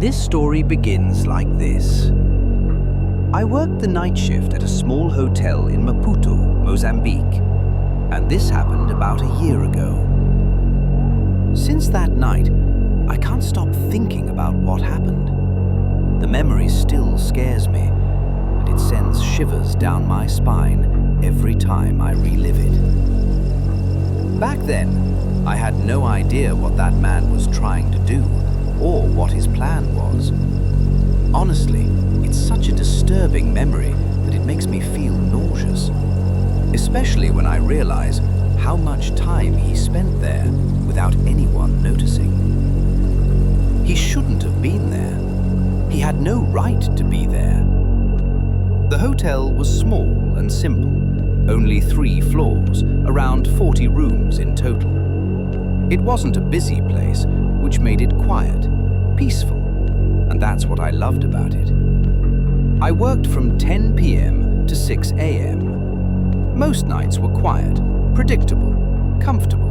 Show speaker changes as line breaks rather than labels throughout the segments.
This story begins like this. I worked the night shift at a small hotel in Maputo, Mozambique, and this happened about a year ago. Since that night, I can't stop thinking about what happened. The memory still scares me, and it sends shivers down my spine every time I relive it. Back then, I had no idea what that man was trying to do or what his plan was. Honestly, it's such a disturbing memory that it makes me feel nauseous, especially when I realize how much time he spent there without anyone noticing. He shouldn't have been there. He had no right to be there. The hotel was small and simple, only 3 floors, around 40 rooms in total. It wasn't a busy place, which made it quiet, peaceful, and that's what I loved about it. I worked from 10 p.m. to 6 a.m. Most nights were quiet, predictable, comfortable.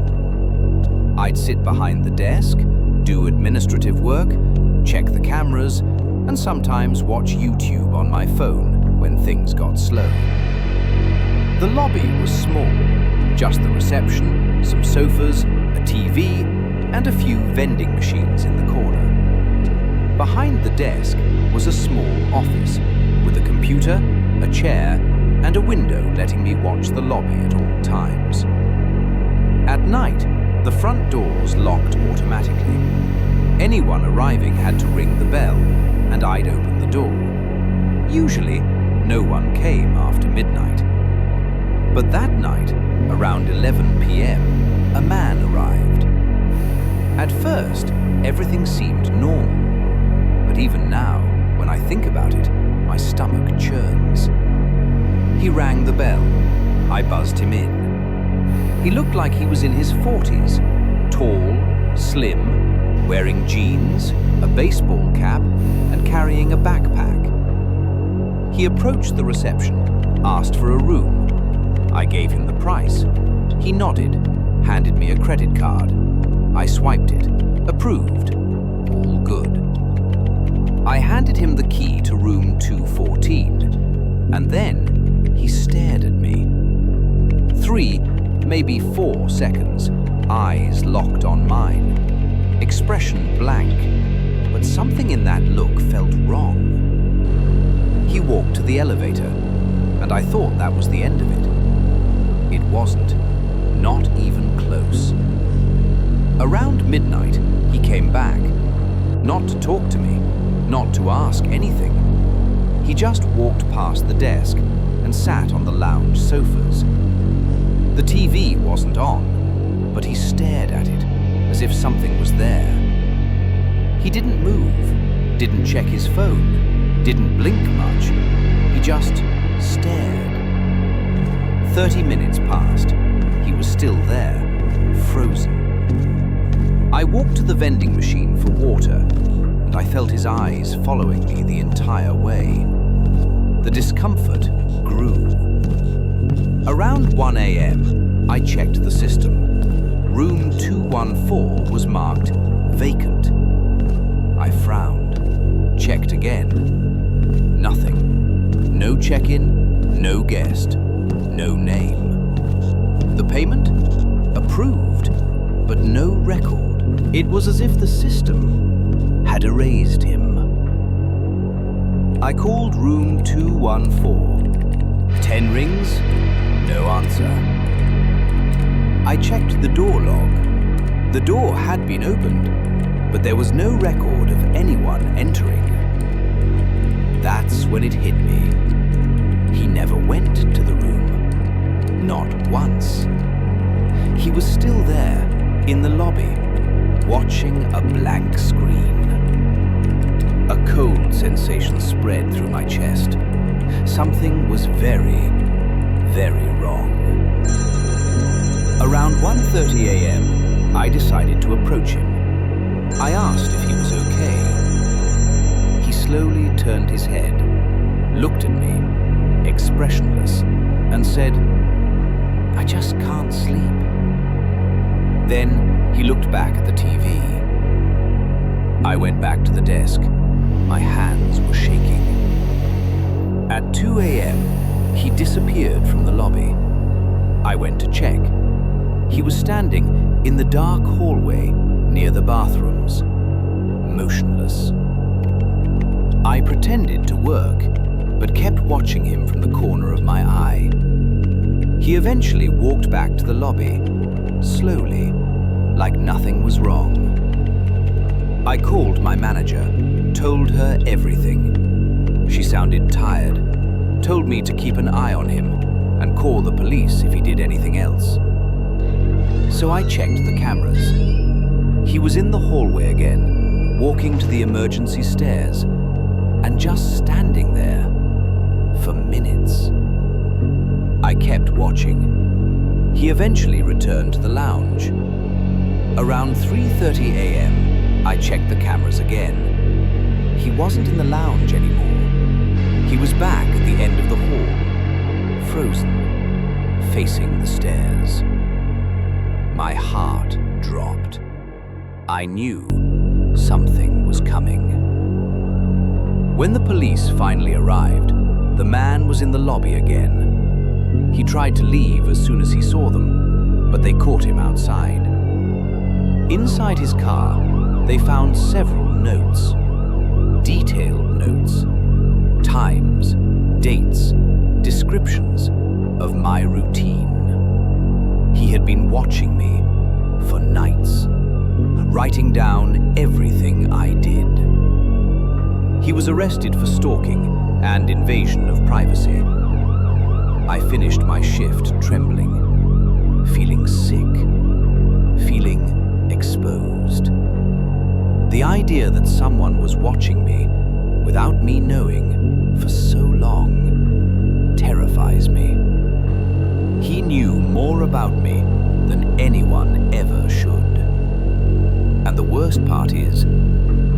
I'd sit behind the desk, do administrative work, check the cameras, and sometimes watch YouTube on my phone when things got slow. The lobby was small, just the reception, some sofas, a TV, and a few vending machines in the corner. Behind the desk was a small office with a computer, a chair, and a window letting me watch the lobby at all times. At night, the front doors locked automatically. Anyone arriving had to ring the bell, and I'd open the door. Usually, no one came after midnight. But that night, around 11 p.m., a man arrived. At first, everything seemed normal. But even now, when I think about it, my stomach churns. He rang the bell. I buzzed him in. He looked like he was in his 40s, tall, slim, wearing jeans, a baseball cap, and carrying a backpack. He approached the reception, asked for a room. I gave him the price. He nodded, handed me a credit card. I swiped it, approved, all good. I handed him the key to room 214, and then he stared at me. 3, maybe 4 seconds, eyes locked on mine, expression blank, but something in that look felt wrong. He walked to the elevator, and I thought that was the end of it. It wasn't, not even close. Around midnight, he came back, not to talk to me, not to ask anything. He just walked past the desk and sat on the lounge sofas. The TV wasn't on, but he stared at it as if something was there. He didn't move, didn't check his phone, didn't blink much. He just stared. 30 minutes passed. He was still there, frozen. I walked to the vending machine for water, and I felt his eyes following me the entire way. The discomfort grew. Around 1 a.m., I checked the system. Room 214 was marked vacant. I frowned, checked again. Nothing. No check-in, no guest, no name. The payment? Approved, but no record. It was as if the system had erased him. I called room 214. 10 rings, no answer. I checked the door log. The door had been opened, but there was no record of anyone entering. That's when it hit me. He never went to the room. Not once. He was still there, in the lobby, watching a blank screen. A cold sensation spread through my chest. Something was very, very wrong. Around 1:30 a.m., I decided to approach him. I asked if he was okay. He slowly turned his head, looked at me, expressionless, and said, "I just can't sleep." Then he looked back at the TV. I went back to the desk, My hands were shaking. At 2 a.m., he disappeared from the lobby. I went to check. He was standing in the dark hallway near the bathrooms, motionless. I pretended to work, but kept watching him from the corner of my eye. He eventually walked back to the lobby, slowly, like nothing was wrong. I called my manager, told her everything. She sounded tired, told me to keep an eye on him and call the police if he did anything else. So I checked the cameras. He was in the hallway again, walking to the emergency stairs, and just standing there for minutes. I kept watching. He eventually returned to the lounge. Around 3:30 a.m., I checked the cameras again. He wasn't in the lounge anymore. He was back at the end of the hall, frozen, facing the stairs. My heart dropped. I knew something was coming. When the police finally arrived, the man was in the lobby again. He tried to leave as soon as he saw them, but they caught him outside. Inside his car, they found several notes, detailed notes, times, dates, descriptions of my routine. He had been watching me for nights, writing down everything I did. He was arrested for stalking and invasion of privacy. I finished my shift trembling, feeling sick, feeling exposed. The idea that someone was watching me without me knowing for so long terrifies me. He knew more about me than anyone ever should. And the worst part is,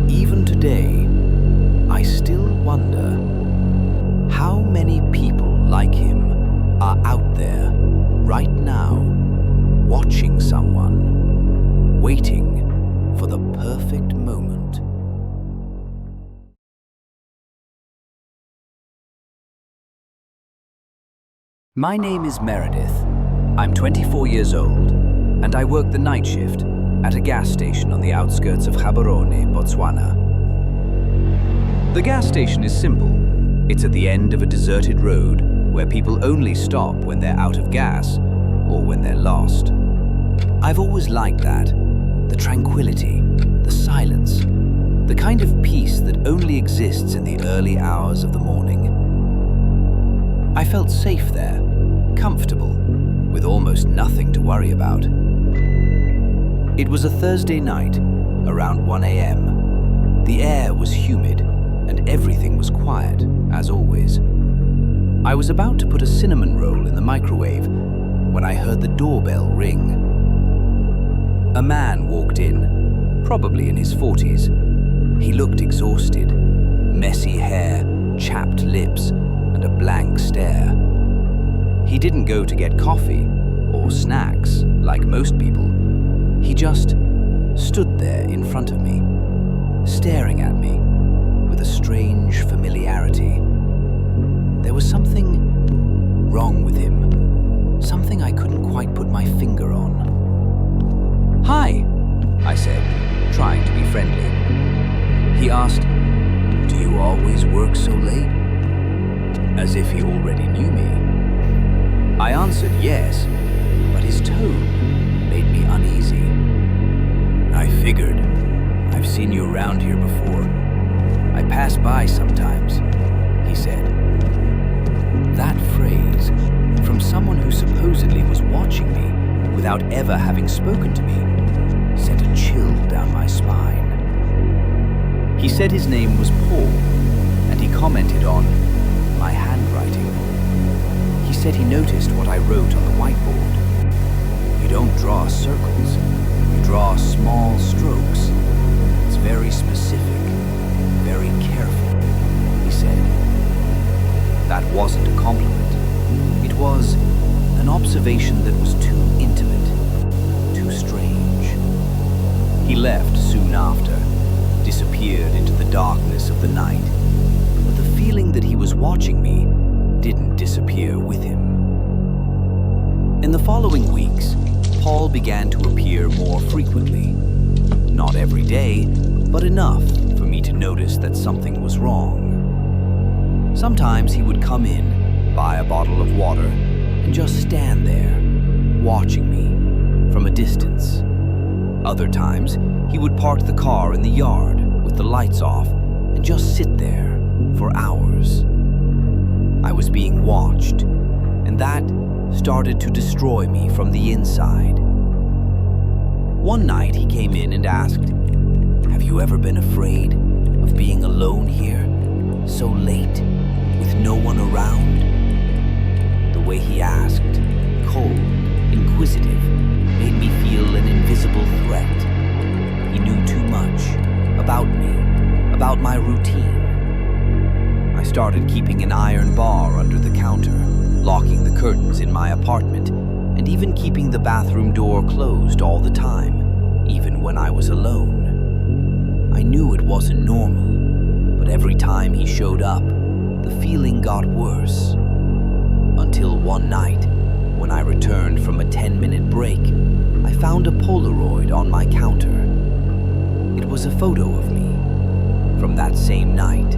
even today, I still wonder how many people like him are out there right now, watching someone, waiting for the perfect moment. My name is Meredith. I'm 24 years old, and I work the night shift at a gas station on the outskirts of Gaborone, Botswana. The gas station is simple. It's at the end of a deserted road where people only stop when they're out of gas or when they're lost. I've always liked that. The tranquility, the silence, the kind of peace that only exists in the early hours of the morning. I felt safe there, comfortable, with almost nothing to worry about. It was a Thursday night, around 1 a.m. The air was humid, and everything was quiet, as always. I was about to put a cinnamon roll in the microwave when I heard the doorbell ring. A man walked in, probably in his 40s. He looked exhausted, messy hair, chapped lips, and a blank stare. He didn't go to get coffee or snacks like most people. He just stood there in front of me, staring at me with a strange familiarity. There was something wrong with him, something I couldn't quite put my finger on. "Hi," I said, trying to be friendly. He asked, "Do you always work so late?" As if he already knew me. I answered yes, but his tone made me uneasy. "I figured. I've seen you around here before. I pass by sometimes," he said. That phrase, from someone who supposedly was watching me without ever having spoken to me, sent a chill down my spine. He said his name was Paul, and he commented on my handwriting. He said he noticed what I wrote on the whiteboard. "You don't draw circles, you draw small strokes. It's very specific, very careful," he said. That wasn't a compliment. It was an observation that was too intimate, too strange. He left soon after, disappeared into the darkness of the night, but the feeling that he was watching me didn't disappear with him. In the following weeks, Paul began to appear more frequently. Not every day, but enough for me to notice that something was wrong. Sometimes he would come in, buy a bottle of water, and just stand there, watching me from a distance. Other times, he would park the car in the yard with the lights off and just sit there for hours. I was being watched, and that started to destroy me from the inside. One night he came in and asked, "Have you ever been afraid of being alone here, so late, with no one around?" The way he asked, cold, inquisitive, made me feel an invisible threat. He knew too much about me, about my routine. I started keeping an iron bar under the counter, locking the curtains in my apartment, and even keeping the bathroom door closed all the time, even when I was alone. I knew it wasn't normal, but every time he showed up, the feeling got worse. Until one night, when I returned from a 10-minute break, I found a Polaroid on my counter. It was a photo of me from that same night,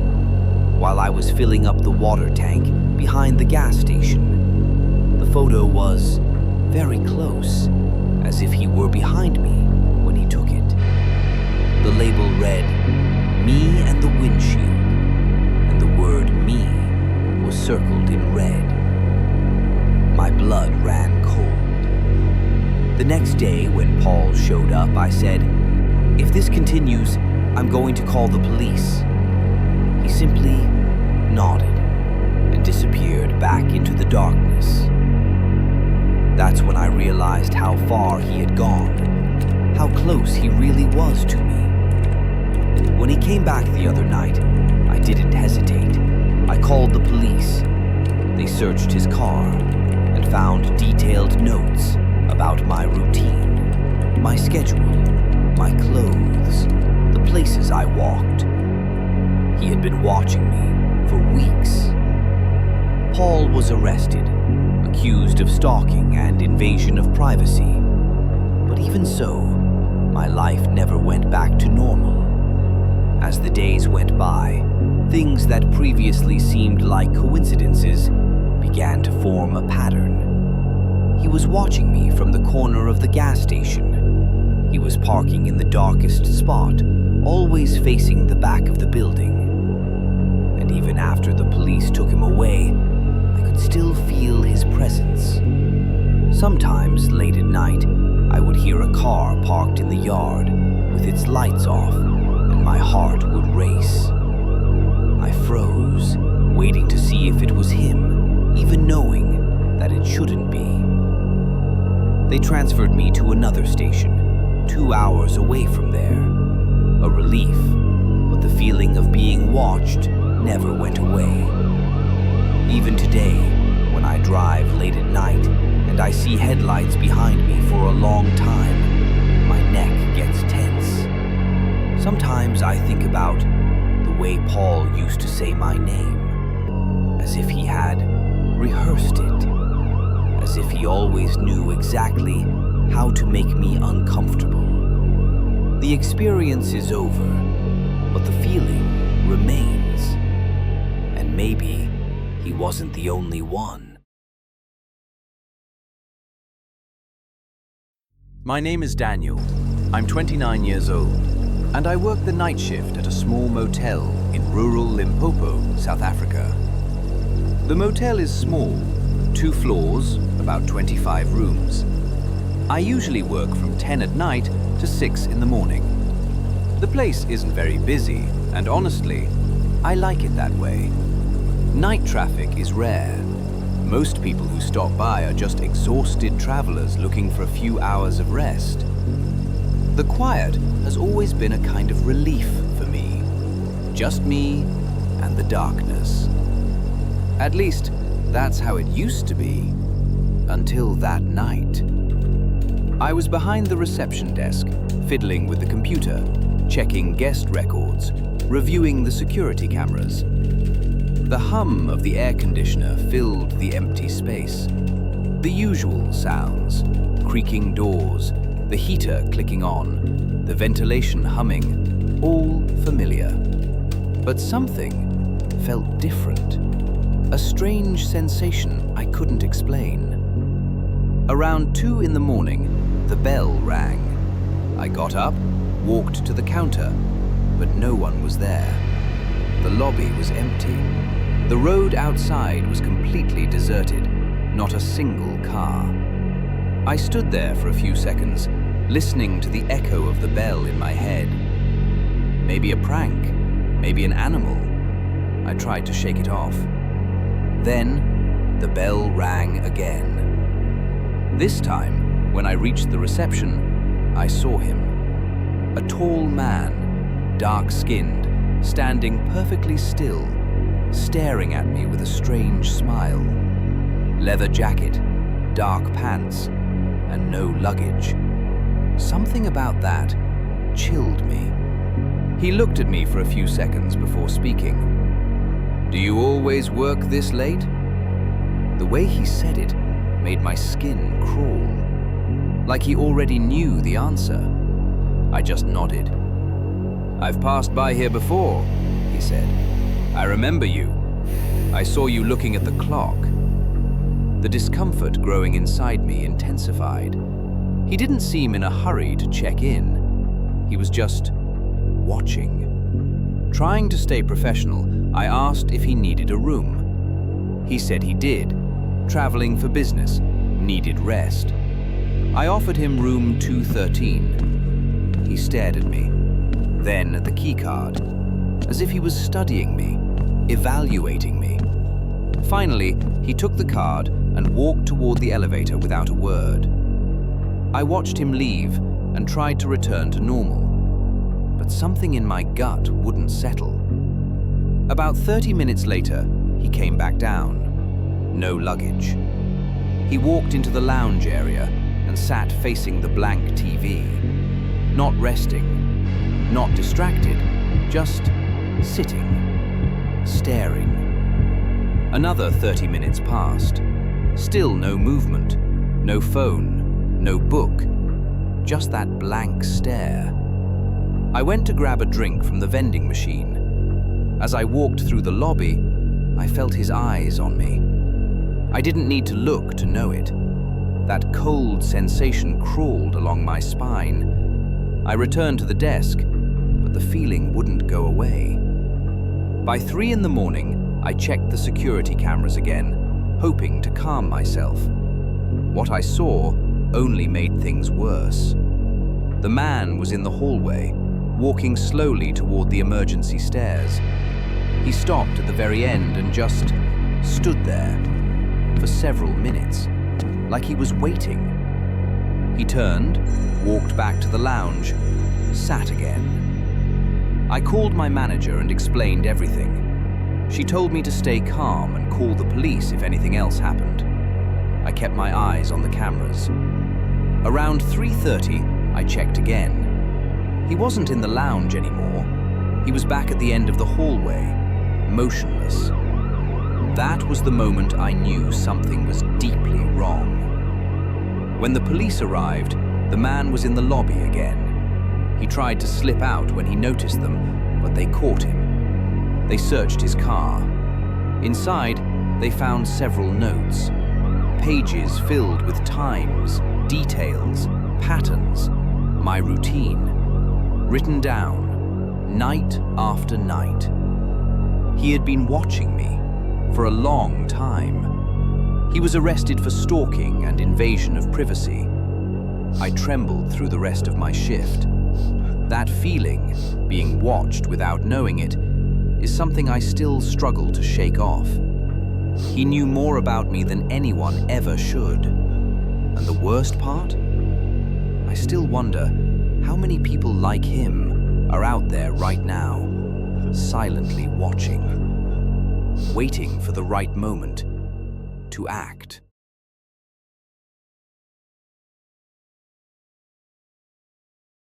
while I was filling up the water tank behind the gas station. The photo was very close, as if he were behind me when he took it. The label read, "Me and the windshield," and the word "me" was circled in red. My blood ran cold. The next day, when Paul showed up, I said, "If this continues, I'm going to call the police." He simply nodded and disappeared back into the darkness. That's when I realized how far he had gone, how close he really was to me. When he came back the other night, I didn't hesitate. I called the police. They searched his car and found detailed notes about my routine, my schedule, my clothes, the places I walked. He had been watching me for weeks. Paul was arrested, accused of stalking and invasion of privacy. But even so, my life never went back to normal. As the days went by, things that previously seemed like coincidences began to form a pattern. He was watching me from the corner of the gas station. He was parking in the darkest spot, always facing the back of the building. And even after the police took him away, I could still feel his presence. Sometimes, late at night, I would hear a car parked in the yard with its lights off, and my heart would race. I froze, waiting to see if it was him, even knowing that it shouldn't be. They transferred me to another station, 2 hours away from there. A relief, but the feeling of being watched never went away. Even today, when I drive late at night and I see headlights behind me for a long time, my neck gets tense. Sometimes I think about the way Paul used to say my name, as if he had rehearsed it, as if he always knew exactly how to make me uncomfortable. The experience is over, but the feeling remains. And maybe he wasn't the only one. My name is Daniel. I'm 29 years old, and I work the night shift at a small motel in rural Limpopo, South Africa. The motel is small, 2 floors, about 25 rooms. I usually work from 10 at night to 6 in the morning. The place isn't very busy, and honestly, I like it that way. Night traffic is rare. Most people who stop by are just exhausted travelers looking for a few hours of rest. The quiet has always been a kind of relief for me. Just me and the darkness. At least, that's how it used to be. Until that night. I was behind the reception desk, fiddling with the computer, checking guest records, reviewing the security cameras. The hum of the air conditioner filled the empty space. The usual sounds, creaking doors, the heater clicking on, the ventilation humming, all familiar. But something felt different. A strange sensation I couldn't explain. Around 2 in the morning, the bell rang. I got up, walked to the counter, but no one was there. The lobby was empty. The road outside was completely deserted, not a single car. I stood there for a few seconds, listening to the echo of the bell in my head. Maybe a prank, maybe an animal. I tried to shake it off. Then, the bell rang again. This time, when I reached the reception, I saw him. A tall man, dark-skinned, standing perfectly still, staring at me with a strange smile. Leather jacket, dark pants, and no luggage. Something about that chilled me. He looked at me for a few seconds before speaking. "Do you always work this late?" The way he said it made my skin crawl, like he already knew the answer. I just nodded. "I've passed by here before," he said. "I remember you. I saw you looking at the clock." The discomfort growing inside me intensified. He didn't seem in a hurry to check in. He was just watching. Trying to stay professional, I asked if he needed a room. He said he did. Traveling for business, needed rest. I offered him room 213. He stared at me, then at the keycard, as if he was studying me, evaluating me. Finally, he took the card and walked toward the elevator without a word. I watched him leave and tried to return to normal, but something in my gut wouldn't settle. About 30 minutes later, he came back down. No luggage. He walked into the lounge area and sat facing the blank TV. Not resting, not distracted, just sitting, staring. Another 30 minutes passed. Still no movement, no phone, no book, just that blank stare. I went to grab a drink from the vending machine. As I walked through the lobby, I felt his eyes on me. I didn't need to look to know it. That cold sensation crawled along my spine. I returned to the desk, but the feeling wouldn't go away. By 3 in the morning, I checked the security cameras again, hoping to calm myself. What I saw only made things worse. The man was in the hallway, walking slowly toward the emergency stairs. He stopped at the very end and just stood there for several minutes, like he was waiting. He turned, walked back to the lounge, sat again. I called my manager and explained everything. She told me to stay calm and call the police if anything else happened. I kept my eyes on the cameras. Around 3:30, I checked again. He wasn't in the lounge anymore. He was back at the end of the hallway, motionless. That was the moment I knew something was deeply wrong. When the police arrived, the man was in the lobby again. He tried to slip out when he noticed them, but they caught him. They searched his car. Inside, they found several notes. Pages filled with times, details, patterns, my routine. Written down, night after night. He had been watching me for a long time. He was arrested for stalking and invasion of privacy. I trembled through the rest of my shift. That feeling, being watched without knowing it, is something I still struggle to shake off. He knew more about me than anyone ever should. And the worst part? I still wonder how many people like him are out there right now, silently watching, waiting for the right moment to act.